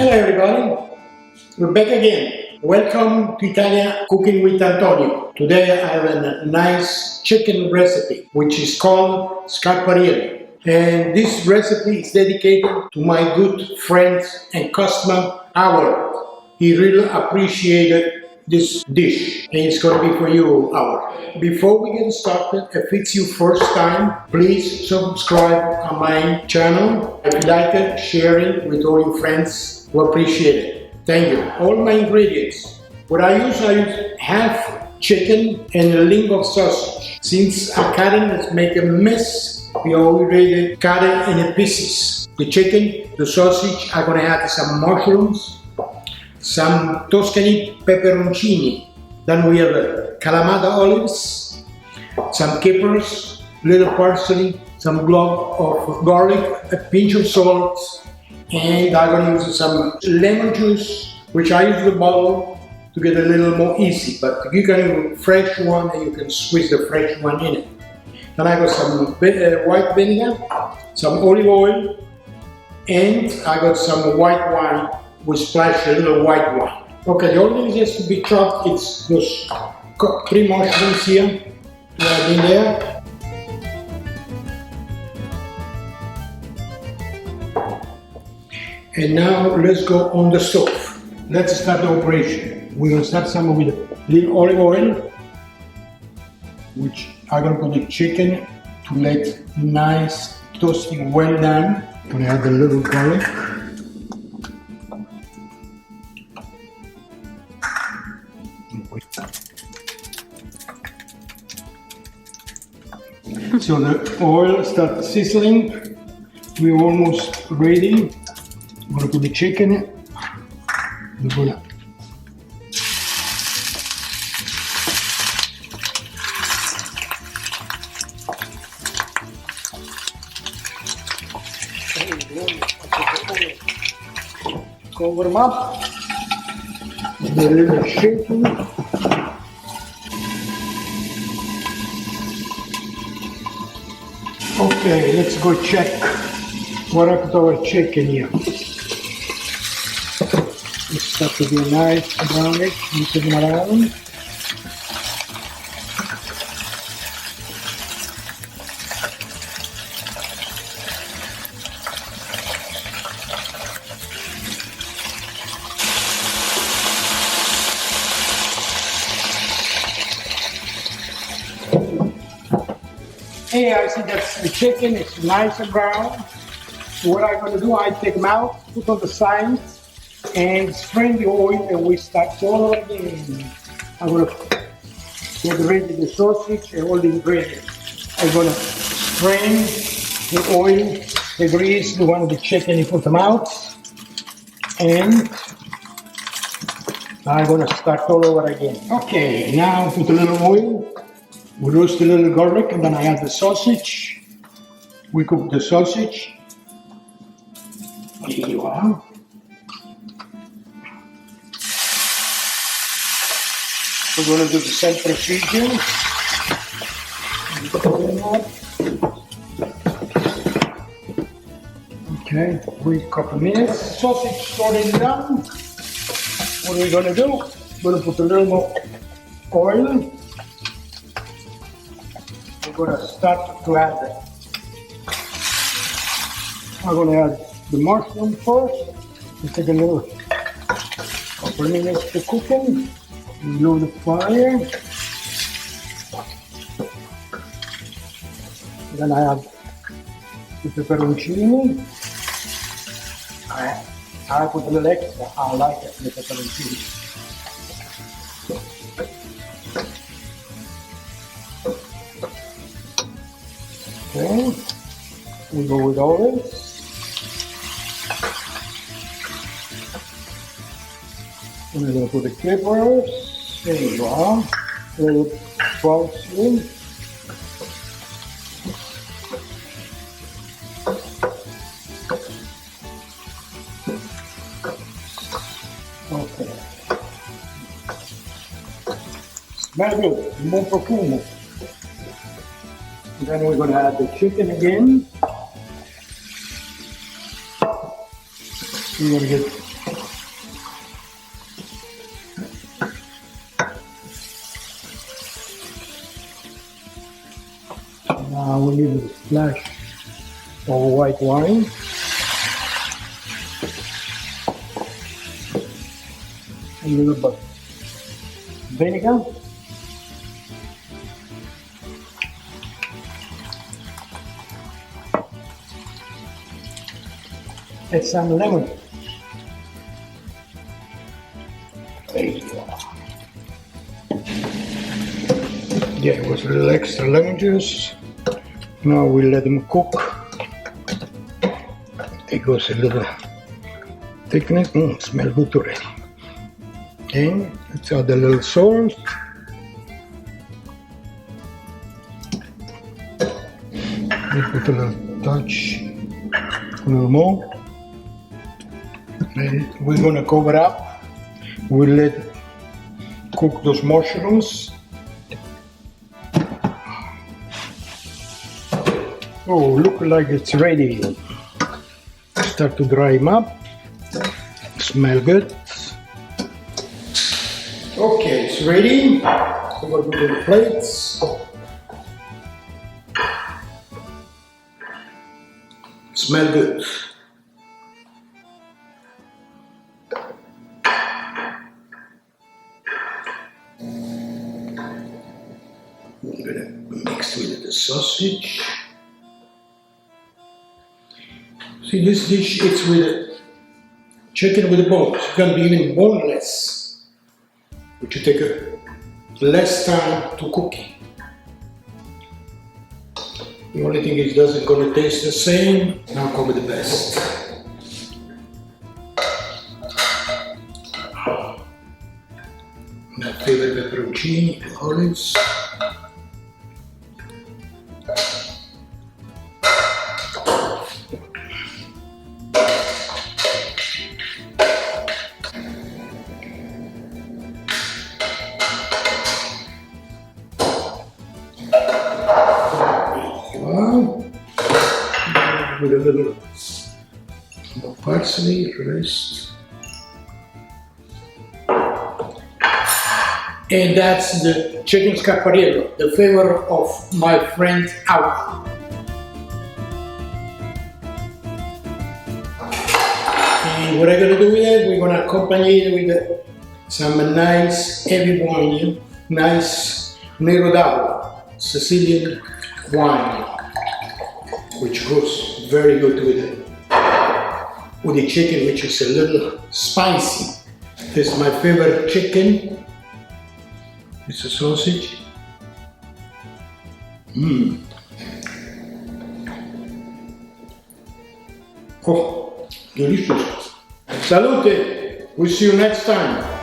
Hello everybody, we're back again. Welcome to Italia Cooking with Antonio. Today I have a nice chicken recipe which is called Scarpariello. And this recipe is dedicated to my good friend and customer Howard. He really appreciated this dish and it's going to be for you, Howard. Before we get started, if it's your first time, please subscribe on my channel. If you like it, share it with all your friends. We appreciate it. Thank you. All my ingredients. What I use half chicken and a leg of sausage. Since I'm cutting, let's make a mess. We already cut it in pieces. The chicken, the sausage, I'm going to add some mushrooms, some Tuscany pepperoncini. Then we have Kalamata olives, some capers, little parsley, some clove of garlic, a pinch of salt, and I'm going to use some lemon juice, which I use the bottle to get a little more easy, but you can use fresh one and you can squeeze the fresh one in it. Then I got some white vinegar, some olive oil, and I got some white wine. We splash a little white wine. Okay, the only thing has to be chopped, it's those 3 mushrooms here to add in there. And now let's go on the stove. Let's start the operation. We're going to start some with a little olive oil, which I'm going to put the chicken to let nice toasting well done. I'm going to add a little garlic. So the oil starts sizzling. We're almost ready. I'm going to put the chicken. I'm going to cover them up. A little shaking. Okay, let's go check what happened to our chicken here. It starts to be nice brownish, mixing around. Hey, I see that the chicken is nice and brown. So what I'm going to do, I take them out, put on the sides, and strain the oil, and we start all over again. I'm going to get ready the sausage and all the ingredients. I'm going to strain the oil, the grease, the one of the chicken, and put them out. And I'm going to start all over again. Okay, now put a little oil. We roast a little garlic, and then I add the sausage. We cook the sausage. Here you are. We're going to do the same procedure. Okay, wait a couple minutes. Sausage already done. What are we going to do? We're going to put a little more oil. We're going to start to add it. I'm going to add the mushroom first. We take a little couple minutes to cook them. Lower the fire. Then I add the pepperoncini. I put a little extra. I like it, the pepperoncini. Okay, we go with olives. And I'm going to put the capers. There you are. A little parsley. Okay. Smell good. Un buon profumo. Then we're going to add the chicken again. We're going to get Now we need a splash of white wine. A little bit vinegar. And some lemon. There you go. Yeah, it was a little extra lemon juice. Now we let them cook. It goes a little thickness. Smells good already. And let's add a little salt. We put a little touch, a little more. And we're gonna cover up. We'll let cook those mushrooms. Oh, look like it's ready. Start to dry them up. Smell good. Okay, it's ready. Cover with the plates. Smell good. I'm gonna mix with the sausage. See, this dish, it's with chicken with the bones. It can be even boneless, but you take less time to cook it. The only thing is, it doesn't gonna taste the same. Now come with the best. My favorite pepperoncini, the olives. With a little more parsley, rest. And that's the chicken scarpariello, the favorite of my friend Al. And what I'm gonna do with it, we're gonna accompany it with some nice heavy wine, nice Nero d'Avola, Sicilian wine, which goes very good with the chicken, which is a little spicy. This is my favorite chicken. It's a sausage. Oh, delicious. Salute! We'll see you next time.